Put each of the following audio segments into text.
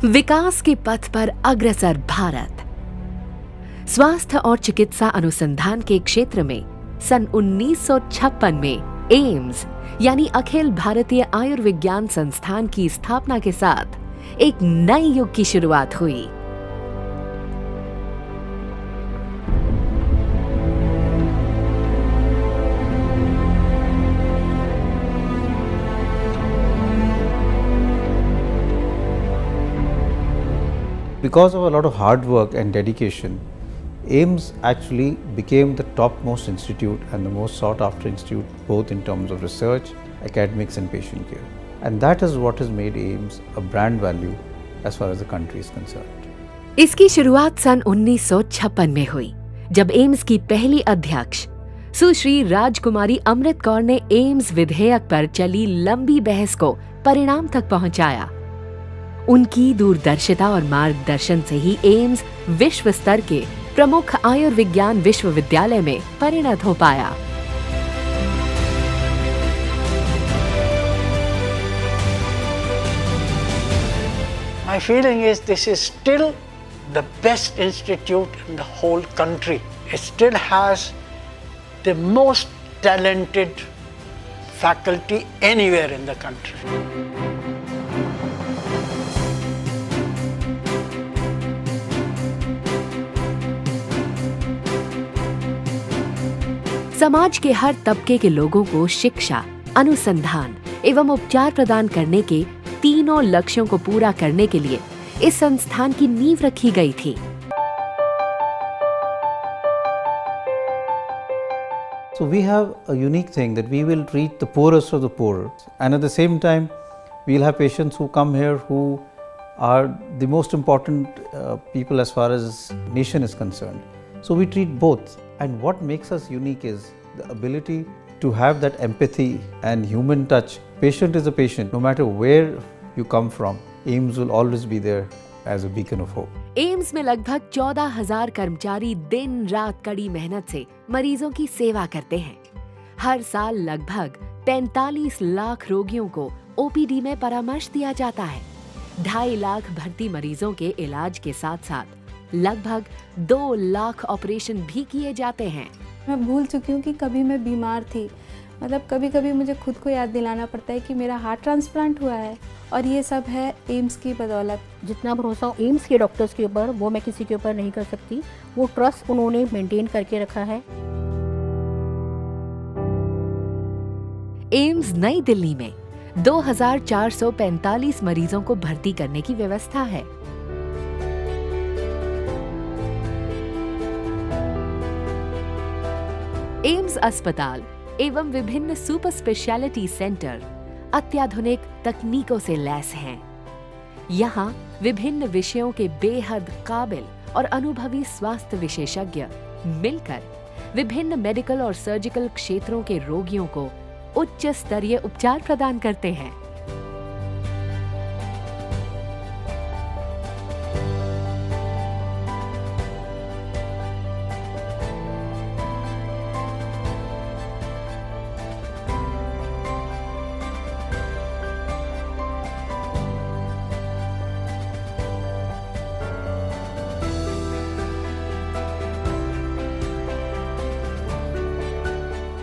विकास के पथ पर अग्रसर भारत। स्वास्थ्य और चिकित्सा अनुसंधान के क्षेत्र में सन 1956 में एम्स यानी अखिल भारतीय आयुर्विज्ञान संस्थान की स्थापना के साथ एक नए युग की शुरुआत हुई। Because of a lot of hard work and dedication, AIIMS actually became the topmost institute and the most sought after institute both in terms of research, academics and patient care. And that is what has made AIIMS a brand value as far as the country is concerned. इसकी शुरुआत सन 1956 में हुई जब AIIMS की पहली अध्यक्ष सुश्री राजकुमारी अमृत कौर ने AIIMS विधेयक पर चली लंबी बहस को परिणाम तक पहुंचाया। उनकी दूरदर्शिता और मार्गदर्शन से ही एम्स विश्व स्तर के प्रमुख आयुर्विज्ञान विश्वविद्यालय में परिणत हो पाया। My feeling is this is still the best institute in the whole country. It still has the most talented faculty anywhere in the country. समाज के हर तबके के लोगों को शिक्षा, अनुसंधान एवं उपचार प्रदान करने के तीनों लक्ष्यों को पूरा करने के लिए इस संस्थान की नींव रखी गई थी। So we have a unique thing that we will treat the poorest of the poor, and at the same time we'll have patients who come here who are the most important people as far as nation is concerned. So we treat both, and what makes us unique is the ability to have that empathy and human touch. Patient is a patient, no matter where you come from. AIIMS will always be there as a beacon of hope. AIIMS में लगभग 14,000 कर्मचारी दिन रात कड़ी मेहनत से मरीजों की सेवा करते हैं। हर साल लगभग 45 लाख रोगियों को ओपीडी में परामर्श दिया जाता है। 2.5 लाख भर्ती मरीजों के इलाज के साथ साथ लगभग 2 लाख ऑपरेशन भी किए जाते हैं। मैं भूल चुकी हूँ कि कभी मैं बीमार थी। मतलब कभी कभी मुझे खुद को याद दिलाना पड़ता है कि मेरा हार्ट ट्रांसप्लांट हुआ है, और ये सब है एम्स की बदौलत। जितना भरोसा एम्स के डॉक्टर्स के ऊपर वो मैं किसी के ऊपर नहीं कर सकती। वो ट्रस्ट उन्होंने मेंटेन करके रखा है। एम्स नई दिल्ली में 2,445 मरीजों को भर्ती करने की व्यवस्था है। एम्स अस्पताल एवं विभिन्न सुपर स्पेशलिटी सेंटर अत्याधुनिक तकनीकों से लैस हैं। यहाँ विभिन्न विषयों के बेहद काबिल और अनुभवी स्वास्थ्य विशेषज्ञ मिलकर विभिन्न मेडिकल और सर्जिकल क्षेत्रों के रोगियों को उच्च स्तरीय उपचार प्रदान करते हैं।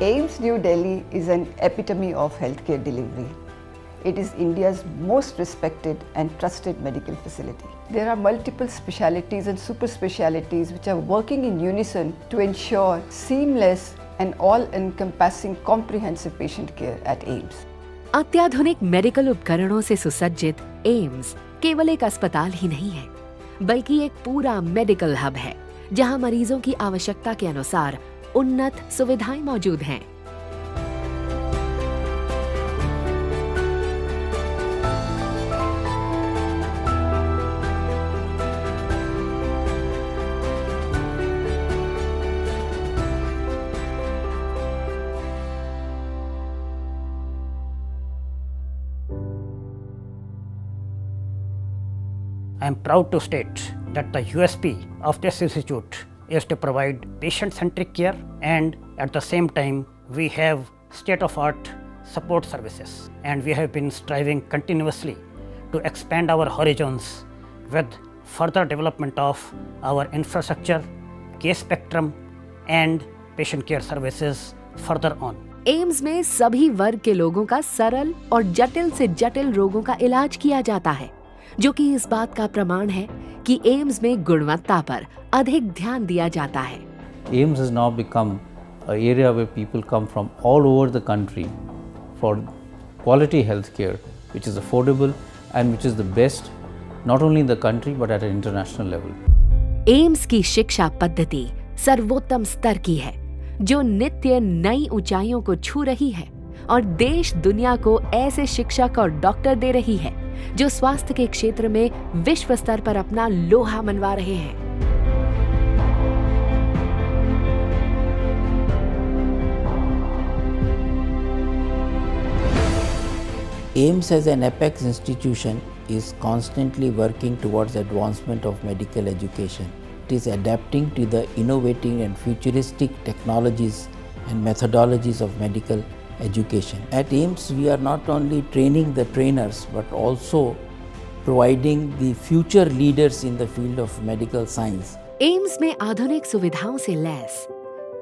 AIIMS New Delhi is an epitome of healthcare delivery. It is India's most respected and trusted medical facility. There are multiple specialities and super specialities which are working in unison to ensure seamless and all-encompassing comprehensive patient care at AIIMS. अत्याधुनिक medical उपकरणों से सुसज्जित AIIMS केवल एक अस्पताल ही नहीं है, बल्कि एक पूरा मेडिकल हब है, जहां मरीजों की आवश्यकता के अनुसार उन्नत सुविधाएं मौजूद हैं। I am proud to state that the USP of this institute is to provide patient-centric care, and at the same time we have state-of-art support services, and we have been striving continuously to expand our horizons with further development of our infrastructure, case spectrum, and patient care services further on. AIIMS में सभी वर्ग के लोगों का सरल और जटिल से जटिल रोगों का इलाज किया जाता है, जो कि इस बात का प्रमाण है कि एम्स में गुणवत्ता पर अधिक ध्यान दिया जाता है। AIIMS has now become an area where people come from all over the country for quality healthcare, which is affordable and which is the best not only in the country but at an international level. AIIMS की शिक्षा पद्धति सर्वोत्तम स्तर की है, जो नित्य नई ऊंचाइयों को छू रही है और देश दुनिया को ऐसे शिक्षक और डॉक्टर दे रही है जो स्वास्थ्य के क्षेत्र में विश्व स्तर पर अपना लोहा मनवा रहे हैं। AIIMS as an apex institution is constantly working towards advancement of medical education. It is adapting to the innovative and futuristic technologies and methodologies of medical education. At AIIMS, we are not only training the trainers but also providing the future leaders in the field of medical science. AIIMS में आधुनिक सुविधाओं से lace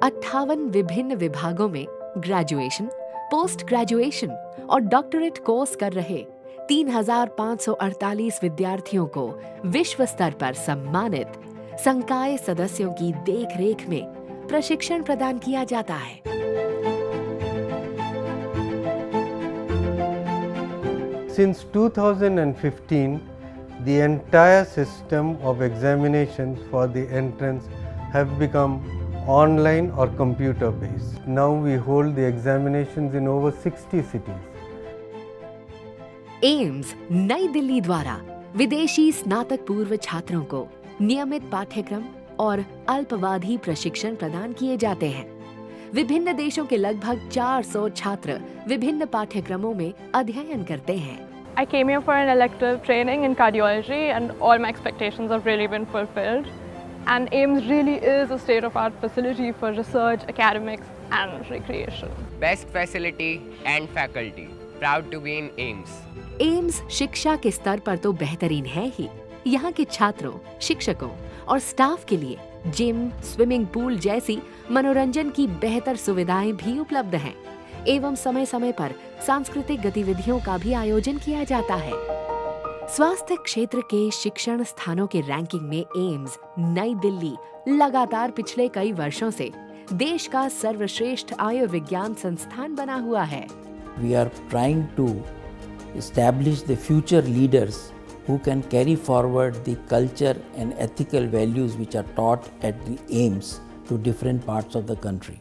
58 विभिन्न विभागों में graduation, post graduation और doctorate course कर रहे 3,548 विद्यार्थियों को विश्व स्तर पर सम्मानित संकाय सदस्यों की देखरेख में प्रशिक्षण प्रदान किया जाता है। Since 2015, the entire system of examinations for the entrance have become online or computer based. Now we hold the examinations in over 60 cities. AIIMS नई दिल्ली द्वारा विदेशी स्नातक पूर्व छात्रों को नियमित पाठ्यक्रम और अल्पवाधी प्रशिक्षण प्रदान किए जाते हैं। विभिन्न देशों के लगभग 400 छात्र विभिन्न पाठ्यक्रमों में अध्ययन करते हैं। I came here for an elective training in cardiology and all my expectations have really been fulfilled. And AIIMS really is a state-of-art facility for research, academics and recreation. Best facility and faculty. Proud to be in AIIMS. AIIMS शिक्षा के स्तर पर तो बेहतरीन है ही, यहाँ के छात्रों, शिक्षकों और स्टाफ के लिए जिम, स्विमिंग पूल जैसी मनोरंजन की बेहतर सुविधाएं भी उपलब्ध हैं एवं समय समय पर सांस्कृतिक गतिविधियों का भी आयोजन किया जाता है। स्वास्थ्य क्षेत्र के शिक्षण स्थानों के रैंकिंग में एम्स नई दिल्ली लगातार पिछले कई वर्षों से देश का सर्वश्रेष्ठ आयुर्विज्ञान संस्थान बना हुआ है। We are trying to establish the future leaders who can carry forward the culture and ethical values which are taught at the AIIMS to different parts of the country.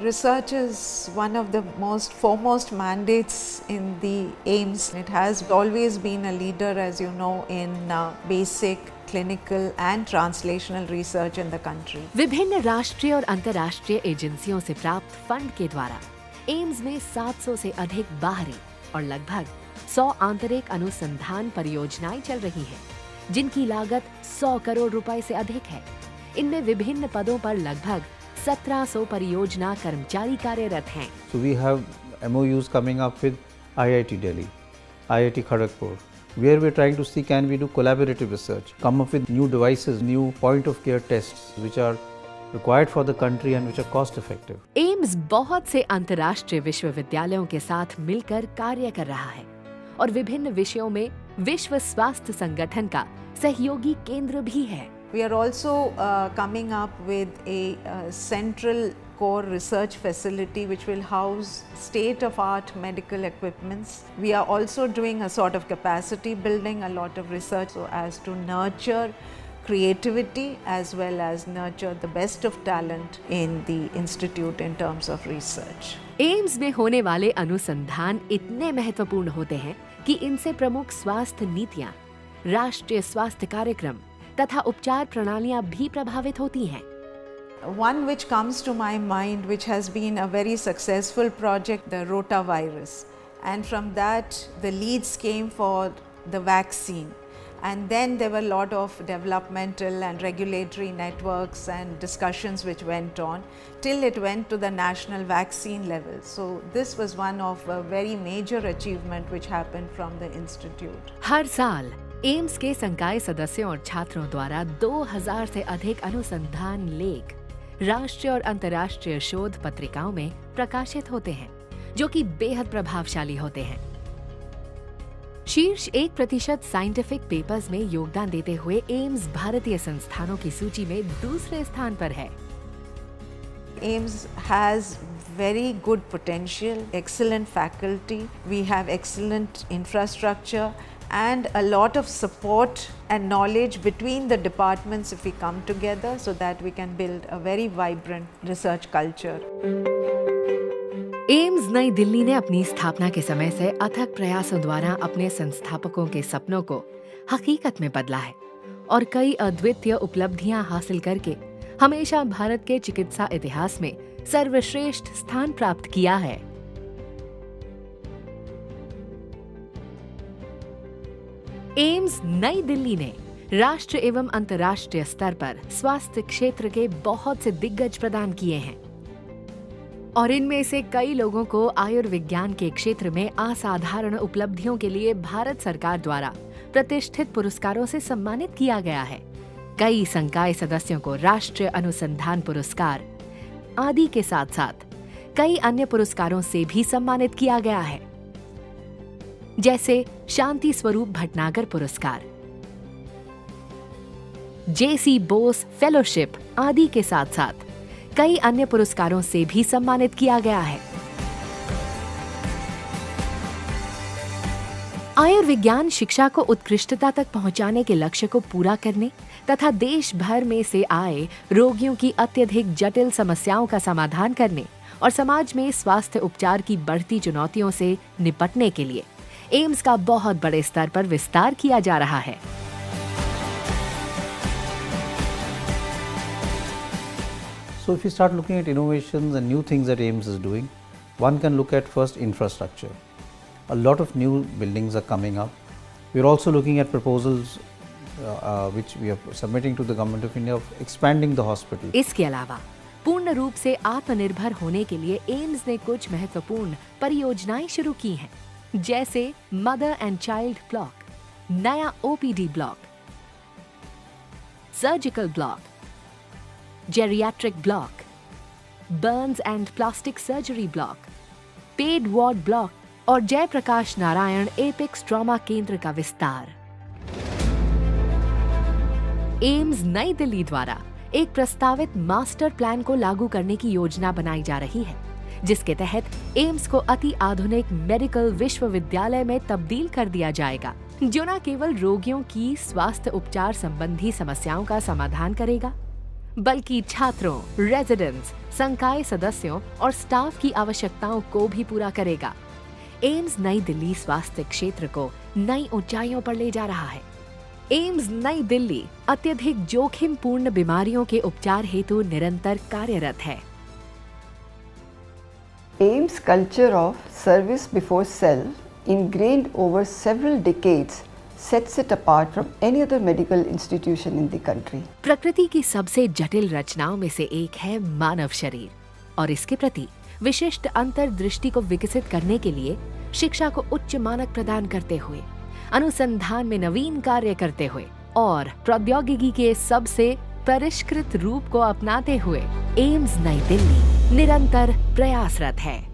Research is one of the most foremost mandates in the AIIMS. It has always been a leader, as you know, in basic, clinical and translational research in the country. विभिन्न राष्ट्रीय और अंतर्राष्ट्रीय एजेंसियों से प्राप्त fund के द्वारा AIIMS में 700 से अधिक बाहरी और लगभग 100 आंतरिक अनुसंधान परियोजनाएं चल रही हैं, जिनकी लागत 100 करोड़ रुपए से अधिक है। इनमें विभिन्न पदों पर लगभग 1700 परियोजना कर्मचारी कार्यरत हैं। So we have MOUs coming up with IIT Delhi, IIT Kharagpur, where we're trying to see can we do collaborative research, come up with new devices, new point of care tests which are required for the country and which are cost effective. AIIMS बहुत से अंतर्राष्ट्रीय विश्वविद्यालयों के साथ मिलकर कार्य कर रहा है और विभिन्न विषयों में विश्व स्वास्थ्य संगठन का सहयोगी केंद्र भी है। We are also coming up with a central core research facility which will house state-of-art medical equipments. We are also doing a sort of capacity building, a lot of research so as to nurture creativity as well as nurture the best of talent in the institute in terms of research. AIIMS में होने वाले अनुसंधान इतने महत्वपूर्ण होते हैं कि इनसे प्रमुख स्वास्थ्य नीतियां, राष्ट्रीय स्वास्थ्य कार्यक्रम तथा उपचार प्रणालियां भी प्रभावित होती हैं। One which comes to my mind, which has been a very successful project, the rotavirus, and from that the leads came for the vaccine. And then there were a lot of developmental and regulatory networks and discussions which went on till it went to the national vaccine level. So this was one of a very major achievement which happened from the institute. हर साल AIIMS के संकाय सदस्यों और छात्रों द्वारा 2000 से अधिक अनुसंधान लेख राष्ट्रीय और अंतर्राष्ट्रीय शोध पत्रिकाओं में प्रकाशित होते हैं, जो कि बेहद प्रभावशाली होते हैं। शीर्ष 1% साइंटिफिक पेपर्स में योगदान देते हुए एम्स भारतीय संस्थानों की सूची में दूसरे स्थान पर है। AIIMS has very good potential, excellent faculty, we have excellent infrastructure and a lot of support and knowledge between the departments if we come together so that we can build a very vibrant research culture. AIIMS नई दिल्ली ने अपनी स्थापना के समय से अथक प्रयासों द्वारा अपने संस्थापकों के सपनों को हकीकत में बदला है और कई अद्वितीय उपलब्धियां हासिल करके हमेशा भारत के चिकित्सा इतिहास में सर्वश्रेष्ठ स्थान प्राप्त किया है। एम्स नई दिल्ली ने राष्ट्र एवं अंतर्राष्ट्रीय स्तर पर स्वास्थ्य क्षेत्र के बहुत से दिग्गज प्रदान किए हैं और इनमें से कई लोगों को आयुर्विज्ञान के क्षेत्र में असाधारण उपलब्धियों के लिए भारत सरकार द्वारा प्रतिष्ठित पुरस्कारों से सम्मानित किया गया है। कई संकाय सदस्यों को राष्ट्रीय अनुसंधान पुरस्कार आदि के साथ साथ कई अन्य पुरस्कारों से भी सम्मानित किया गया है, जैसे शांति स्वरूप भटनागर पुरस्कार, JC बोस फेलोशिप आदि के साथ साथ कई अन्य पुरस्कारों से भी सम्मानित किया गया है। आयुर्विज्ञान शिक्षा को उत्कृष्टता तक पहुंचाने के लक्ष्य को पूरा करने तथा देश भर में से आए रोगियों की अत्यधिक जटिल समस्याओं का समाधान करने और समाज में स्वास्थ्य उपचार की बढ़ती चुनौतियों से निपटने के लिए एम्स का बहुत बड़े स्तर पर विस्तार किया जा रहा है। So if you start looking at innovations and new things that AIIMS is doing, one can look at first infrastructure. A lot of new buildings are coming up. We are also looking at proposals which we are submitting to the Government of India of expanding the hospital. इसके अलावा पूर्ण रूप से आत्मनिर्भर होने के लिए AIIMS ने कुछ महत्वपूर्ण परियोजनाएं शुरू की हैं, जैसे मदर एंड चाइल्ड ब्लॉक, नया OPD block, surgical block, geriatric block, Burns and plastic surgery block, paid ward block और जयप्रकाश नारायण एपेक्स ट्रॉमा केंद्र का विस्तार। एम्स नई दिल्ली द्वारा एक प्रस्तावित मास्टर प्लान को लागू करने की योजना बनाई जा रही है, जिसके तहत एम्स को अति आधुनिक मेडिकल विश्वविद्यालय में तब्दील कर दिया जाएगा, जो न केवल रोगियों की स्वास्थ्य उपचार संबंधी समस्याओं का समाधान करेगा, बल्कि छात्रों, रेजिडेंट्स, संकाय सदस्यों और स्टाफ की आवश्यकताओं को भी पूरा करेगा। एम्स नई दिल्ली स्वास्थ्य क्षेत्र को नई ऊंचाइयों पर ले जा रहा है। एम्स नई दिल्ली अत्यधिक जोखिमपूर्ण बीमारियों के उपचार हेतु निरंतर कार्यरत है। AIIMS culture of service before self, ingrained over several decades, sets it apart from any other medical institution in the country. प्रकृति की सबसे जटिल रचनाओं में से एक है मानव शरीर और इसके प्रति विशिष्ट अंतर्दृष्टि को विकसित करने के लिए शिक्षा को उच्च मानक प्रदान करते हुए, अनुसंधान में नवीन कार्य करते हुए और प्रौद्योगिकी के सबसे परिष्कृत रूप को अपनाते हुए एम्स नई दिल्ली निरंतर प्रयासरत है।